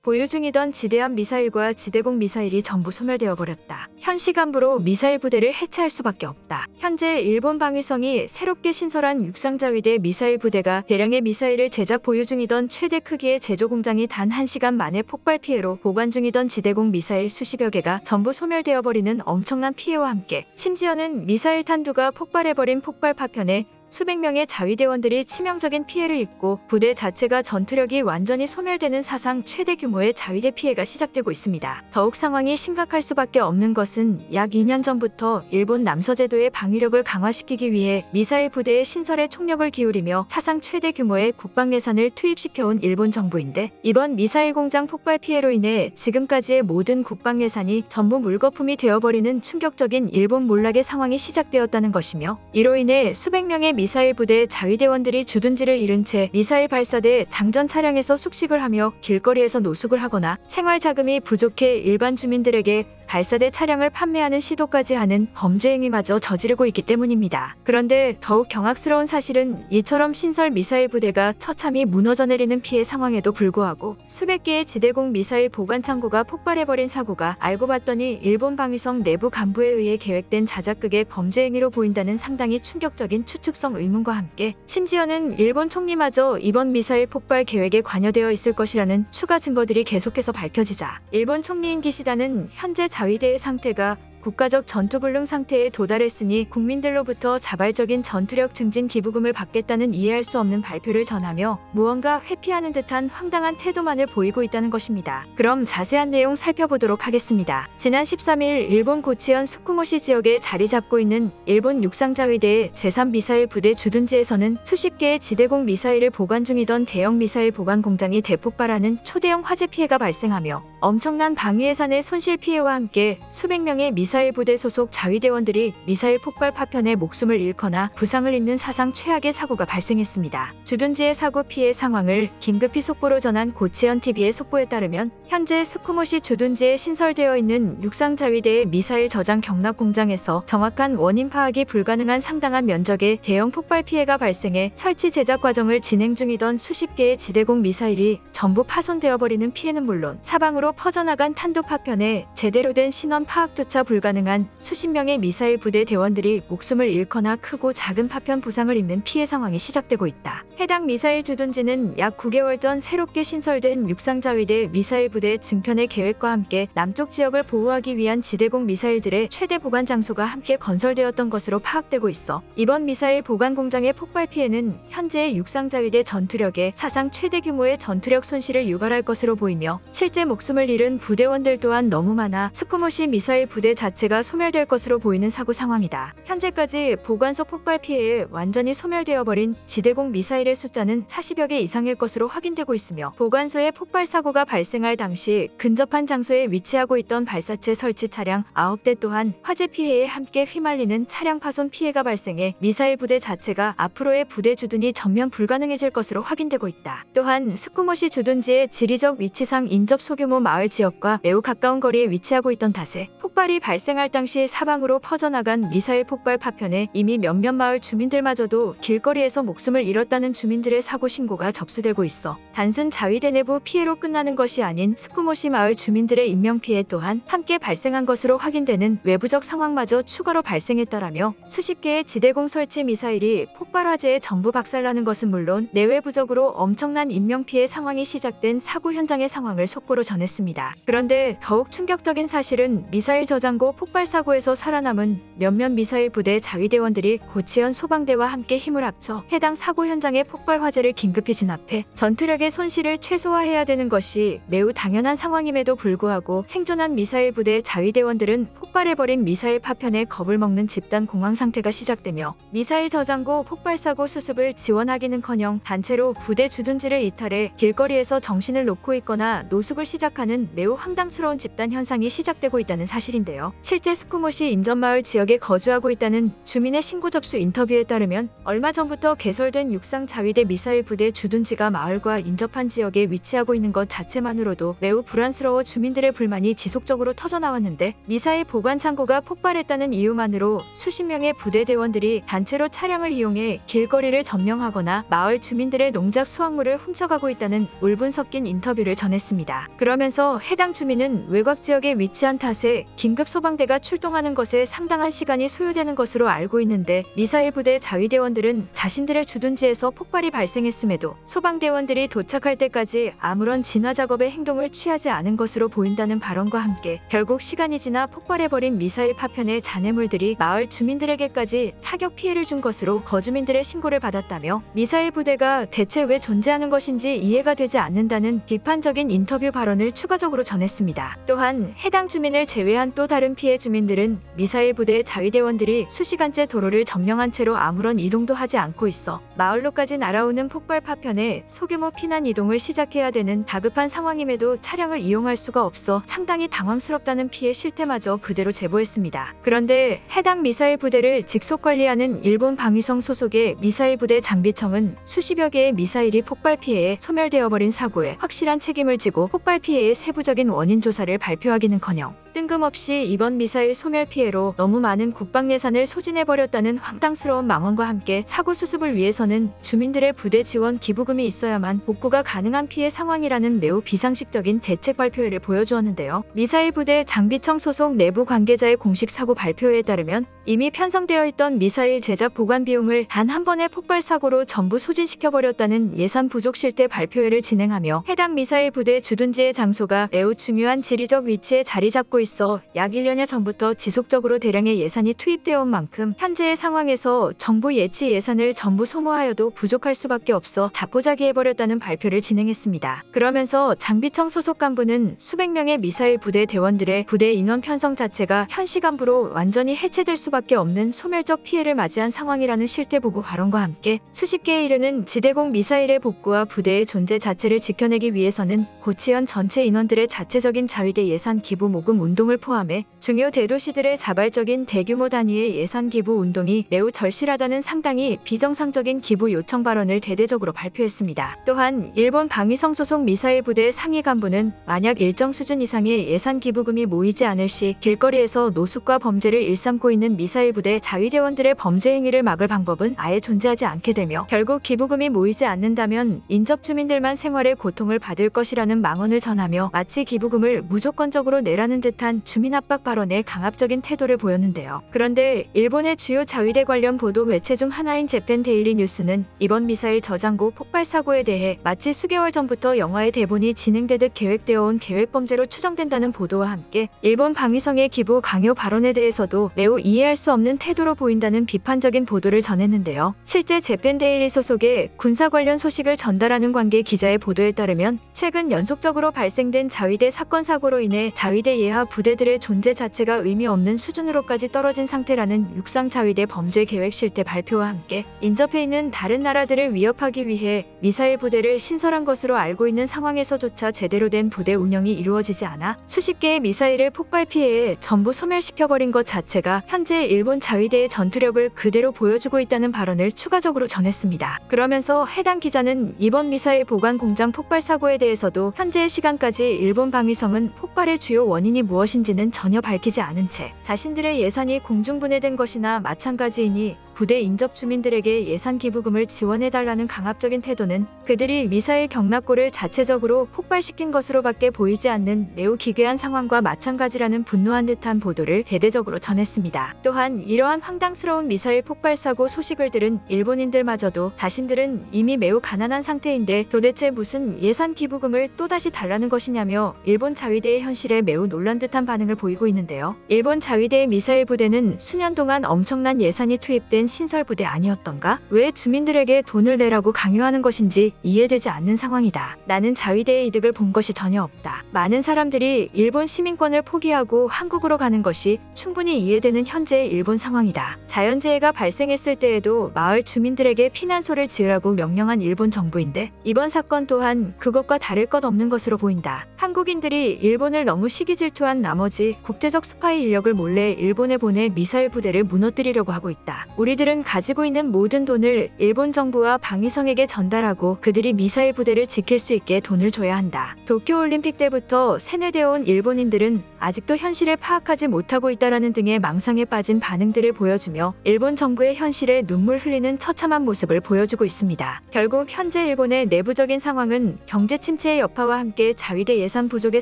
보유 중이던 지대함 미사일과 지대공 미사일이 전부 소멸되어 버렸다. 현 시간부로 미사일 부대를 해체할 수밖에 없다. 현재 일본 방위성이 새롭게 신설한 육상자위대 미사일 부대가 대량의 미사일을 제작 보유 중이던 최대 크기의 제조 공장이 단 1시간 만에 폭발 피해로 보관 중이던 지대공 미사일 수십여 개가 전부 소멸되어 버리는 엄청난 피해와 함께 심지어는 미사일 탄두가 폭발해버린 폭발 파편에 수백 명의 자위대원들이 치명적인 피해를 입고 부대 자체가 전투력이 완전히 소멸되는 사상 최대 규모의 자위대 피해가 시작되고 있습니다. 더욱 상황이 심각할 수밖에 없는 것은 약 2년 전부터 일본 남서제도의 방위력을 강화시키기 위해 미사일 부대의 신설에 총력을 기울이며 사상 최대 규모의 국방 예산을 투입시켜온 일본 정부인데, 이번 미사일 공장 폭발 피해로 인해 지금까지의 모든 국방 예산이 전부 물거품이 되어버리는 충격적인 일본 몰락의 상황이 시작되었다는 것이며, 이로 인해 수백 명의 미사일 부대 자위대원들이 주둔지를 잃은 채 미사일 발사대 장전 차량에서 숙식을 하며 길거리에서 노숙을 하거나 생활 자금이 부족해 일반 주민들에게 발사대 차량을 판매하는 시도까지 하는 범죄 행위마저 저지르고 있기 때문입니다. 그런데 더욱 경악스러운 사실은 이처럼 신설 미사일 부대가 처참히 무너져 내리는 피해 상황에도 불구하고 수백 개의 지대공 미사일 보관 창고가 폭발해버린 사고가 알고 봤더니 일본 방위성 내부 간부에 의해 계획된 자작극의 범죄 행위로 보인다는 상당히 충격적인 추측성 의문과 함께, 심지어는 일본 총리마저 이번 미사일 폭발 계획에 관여되어 있을 것이라는 추가 증거들이 계속해서 밝혀지자 일본 총리인 기시다는 현재 자위대의 상태가 국가적 전투불능 상태에 도달했으니 국민들로부터 자발적인 전투력 증진 기부금을 받겠다는 이해할 수 없는 발표를 전하며 무언가 회피하는 듯한 황당한 태도만을 보이고 있다는 것입니다. 그럼 자세한 내용 살펴보도록 하겠습니다. 지난 13일 일본 고치현 스쿠모시 지역에 자리 잡고 있는 일본 육상자위대의 제3미사일 부대 주둔지에서는 수십 개의 지대공 미사일을 보관 중이던 대형 미사일 보관 공장이 대폭발하는 초대형 화재 피해가 발생하며 엄청난 방위 예산의 손실 피해와 함께 수백 명의 미사일 부대 소속 자위대원들이 미사일 폭발 파편에 목숨을 잃거나 부상을 입는 사상 최악의 사고가 발생했습니다. 주둔지의 사고 피해 상황을 긴급히 속보로 전한 고치현 TV의 속보에 따르면 현재 스쿠모시 주둔지에 신설되어 있는 육상자위대의 미사일 저장 경납 공장에서 정확한 원인 파악이 불가능한 상당한 면적의 대형 폭발 피해가 발생해 설치 제작 과정을 진행 중이던 수십 개의 지대공 미사일이 전부 파손되어 버리는 피해는 물론 사방으로 퍼져나간 탄도 파편에 제대로 된 신원 파악조차 불가능한 수십 명의 미사일 부대 대원들이 목숨을 잃거나 크고 작은 파편 부상을 입는 피해 상황이 시작되고 있다. 해당 미사일 주둔지는 약 9개월 전 새롭게 신설된 육상자위대 미사일 부대 증편의 계획과 함께 남쪽 지역을 보호하기 위한 지대공 미사일들의 최대 보관 장소가 함께 건설되었던 것으로 파악되고 있어 이번 미사일 보관 공장의 폭발 피해는 현재의 육상자위대 전투력의 사상 최대 규모의 전투력 손실을 유발할 것으로 보이며, 실제 목숨을 잃은 부대원들 또한 너무 많아 스쿠모시 미사일 부대 자체가 소멸될 것으로 보이는 사고 상황이다. 현재까지 보관소 폭발 피해에 완전히 소멸되어 버린 지대공 미사일의 숫자는 40여 개 이상일 것으로 확인되고 있으며, 보관소에 폭발 사고가 발생할 당시 근접한 장소에 위치하고 있던 발사체 설치 차량 9대 또한 화재 피해에 함께 휘말리는 차량 파손 피해가 발생해 미사일 부대 자체가 앞으로의 부대 주둔이 전면 불가능해질 것으로 확인되고 있다. 또한 스쿠모시 주둔지의 지리적 위치상 인접 소규모 마을 지역과 매우 가까운 거리에 위치하고 있던 탓에 폭발이 발생할 당시 사방으로 퍼져나간 미사일 폭발 파편에 이미 몇몇 마을 주민들마저도 길거리에서 목숨을 잃었다는 주민들의 사고 신고가 접수되고 있어 단순 자위대 내부 피해로 끝나는 것이 아닌 스쿠모시 마을 주민들의 인명피해 또한 함께 발생한 것으로 확인되는 외부적 상황마저 추가로 발생했다라며, 수십 개의 지대공 설치 미사일이 폭발 화재에 전부 박살나는 것은 물론 내외부적으로 엄청난 인명피해 상황이 시작된 사고 현장의 상황을 속보로 전했습니다. 그런데 더욱 충격적인 사실은 미사일 저장고 폭발 사고에서 살아남은 몇몇 미사일 부대 자위대원들이 고치현 소방대와 함께 힘을 합쳐 해당 사고 현장의 폭발 화재를 긴급히 진압해 전투력의 손실을 최소화해야 되는 것이 매우 당연한 상황임에도 불구하고 생존한 미사일 부대 자위대원들은 폭발해버린 미사일 파편에 겁을 먹는 집단 공황 상태가 시작되며 미사일 저장고 폭발 사고 수습을 지원하기는커녕 단체로 부대 주둔지를 이탈해 길거리에서 정신을 놓고 있거나 노숙을 시작하는 하는 매우 황당스러운 집단 현상이 시작되고 있다는 사실인데요. 실제 스쿠모시 인접마을 지역에 거주하고 있다는 주민의 신고 접수 인터뷰에 따르면 얼마 전부터 개설된 육상 자위대 미사일 부대 주둔지가 마을과 인접한 지역에 위치하고 있는 것 자체만으로도 매우 불안스러워 주민들의 불만이 지속적으로 터져나왔는데, 미사일 보관 창고가 폭발했다는 이유만으로 수십 명의 부대 대원들이 단체로 차량을 이용해 길거리를 점령하거나 마을 주민들의 농작 수확물을 훔쳐가고 있다는 울분 섞인 인터뷰를 전했습니다. 그러면서 해당 주민은 외곽 지역에 위치한 탓에 긴급 소방대가 출동하는 것에 상당한 시간이 소요되는 것으로 알고 있는데, 미사일 부대 자위대원들은 자신들의 주둔지에서 폭발이 발생했음에도 소방대원들이 도착할 때까지 아무런 진화 작업의 행동을 취하지 않은 것으로 보인다는 발언과 함께 결국 시간이 지나 폭발해버린 미사일 파편의 잔해물들이 마을 주민들에게까지 타격 피해를 준 것으로 거주민들의 신고를 받았다며, 미사일 부대가 대체 왜 존재하는 것인지 이해가 되지 않는다는 비판적인 인터뷰 발언을 추가적으로 전했습니다. 또한 해당 주민을 제외한 또 다른 피해 주민들은 미사일 부대 자위대원들이 수시간째 도로를 점령한 채로 아무런 이동도 하지 않고 있어 마을로까지 날아오는 폭발 파편에 소규모 피난 이동을 시작해야 되는 다급한 상황임에도 차량을 이용할 수가 없어 상당히 당황스럽다는 피해 실태마저 그대로 제보했습니다. 그런데 해당 미사일 부대를 직속 관리하는 일본 방위성 소속의 미사일 부대 장비청은 수십여 개의 미사일이 폭발 피해에 소멸되어 버린 사고에 확실한 책임을 지고 폭발 피해의 세부적인 원인 조사를 발표하기는커녕 뜬금없이 이번 미사일 소멸 피해로 너무 많은 국방 예산을 소진해버렸다는 황당스러운 망언과 함께 사고 수습을 위해서는 주민들의 부대 지원 기부금이 있어야만 복구가 가능한 피해 상황이라는 매우 비상식적인 대책 발표회를 보여주었는데요. 미사일 부대 장비청 소속 내부 관계자의 공식 사고 발표회에 따르면 이미 편성되어 있던 미사일 제작 보관 비용을 단 한 번의 폭발 사고로 전부 소진시켜버렸다는 예산 부족 실태 발표회를 진행하며, 해당 미사일 부대 주둔지의 장소가 매우 중요한 지리적 위치에 자리 잡고 있어 약 1년여 전부터 지속적으로 대량의 예산이 투입되어 온 만큼 현재의 상황에서 정부 예치 예산을 전부 소모하여도 부족할 수밖에 없어 자포자기해버렸다는 발표를 진행했습니다. 그러면서 장비청 소속 간부는 수백 명의 미사일 부대 대원들의 부대 인원 편성 자체가 현 시간부로 완전히 해체될 수밖에 없는 소멸적 피해를 맞이한 상황이라는 실태 보고 발언과 함께 수십 개에 이르는 지대공 미사일의 복구와 부대의 존재 자체를 지켜내기 위해서는 고치현 전체 인원들의 자체적인 자위대 예산 기부 모금 운동을 포함해 중요 대도시들의 자발적인 대규모 단위의 예산 기부 운동이 매우 절실하다는 상당히 비정상적인 기부 요청 발언을 대대적으로 발표했습니다. 또한 일본 방위성 소속 미사일 부대 상위 간부는 만약 일정 수준 이상의 예산 기부금이 모이지 않을 시 길거리에서 노숙과 범죄를 일삼고 있는 미사일 부대 자위대원들의 범죄 행위를 막을 방법은 아예 존재하지 않게 되며, 결국 기부금이 모이지 않는다면 인접 주민들만 생활의 고통을 받을 것이라는 망언을 전하며 마치 기부금을 무조건적으로 내라는 듯한 주민 압박 발언에 강압적인 태도를 보였는데요. 그런데 일본의 주요 자위대 관련 보도 매체 중 하나인 재팬 데일리 뉴스는 이번 미사일 저장고 폭발 사고에 대해 마치 수개월 전부터 영화의 대본이 진행되듯 계획되어 온 계획범죄로 추정된다는 보도와 함께 일본 방위성의 기부 강요 발언에 대해서도 매우 이해할 수 없는 태도로 보인다는 비판적인 보도를 전했는데요. 실제 재팬 데일리 소속의 군사 관련 소식을 전달하는 관계 기자의 보도에 따르면 최근 연속적으로 발생된 자위대 사건 사고로 인해 자위대 예하 부대들의 존재 자체가 의미 없는 수준으로까지 떨어진 상태라는 육상 자위대 범죄 계획 실태 발표와 함께 인접해 있는 다른 나라들을 위협하기 위해 미사일 부대를 신설한 것으로 알고 있는 상황에서조차 제대로 된 부대 운영이 이루어지지 않아 수십 개의 미사일을 폭발 피해에 전부 소멸시켜버린 것 자체가 현재 일본 자위대의 전투력을 그대로 보여주고 있다는 발언을 추가적으로 전했습니다. 그러면서 해당 기자는 이번 미사일 보관 공장 폭발 사고에 대해서도 현재의 시간까지 일본 방위성은 폭발의 주요 원인이 무엇인지는 전혀 밝히지 않은 채 자신들의 예산이 공중분해된 것이나 마찬가지이니 부대 인접 주민들에게 예산 기부금을 지원해달라는 강압적인 태도는 그들이 미사일 경납고를 자체적으로 폭발시킨 것으로밖에 보이지 않는 매우 기괴한 상황과 마찬가지라는 분노한 듯한 보도를 대대적으로 전했습니다. 또한 이러한 황당스러운 미사일 폭발 사고 소식을 들은 일본인들마저도 자신들은 이미 매우 가난한 상태인데 도대체 무슨 예산 기부금을 또다시 달라는 것이냐며 일본 자위대의 현실에 매우 놀란 듯한 반응을 보이고 있는데요. 일본 자위대의 미사일 부대는 수년 동안 엄청난 예산이 투입된 된 신설부대 아니었던가? 왜 주민들에게 돈을 내라고 강요하는 것인지 이해되지 않는 상황이다. 나는 자위대의 이득을 본 것이 전혀 없다. 많은 사람들이 일본 시민권을 포기하고 한국으로 가는 것이 충분히 이해되는 현재의 일본 상황이다. 자연재해가 발생했을 때에도 마을 주민들에게 피난소를 지으라고 명령한 일본 정부인데 이번 사건 또한 그것과 다를 것 없는 것으로 보인다. 한국인들이 일본을 너무 시기 질투한 나머지 국제적 스파이 인력을 몰래 일본에 보내 미사일 부대를 무너뜨리려고 하고 있다. 우리들은 가지고 있는 모든 돈을 일본 정부와 방위성에게 전달하고 그들이 미사일 부대를 지킬 수 있게 돈을 줘야 한다. 도쿄올림픽 때부터 세뇌되어 온 일본인들은 아직도 현실을 파악하지 못하고 있다라는 등의 망상에 빠진 반응들을 보여주며 일본 정부의 현실에 눈물 흘리는 처참한 모습을 보여주고 있습니다. 결국 현재 일본의 내부적인 상황은 경제 침체의 여파와 함께 자위대 예산 부족의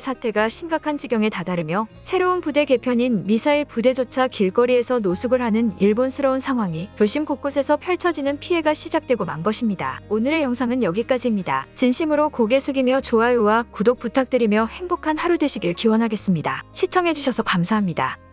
사태가 심각한 지경에 다다르며 새로운 부대 개편인 미사일 부대조차 길거리에서 노숙을 하는 일본스러운 상황이 도심 곳곳에서 펼쳐지는 피해가 시작되고 만 것입니다. 오늘의 영상은 여기까지입니다. 진심으로 고개 숙이며 좋아요와 구독 부탁드리며 행복한 하루 되시길 기원하겠습니다. 시청해주셔서 감사합니다.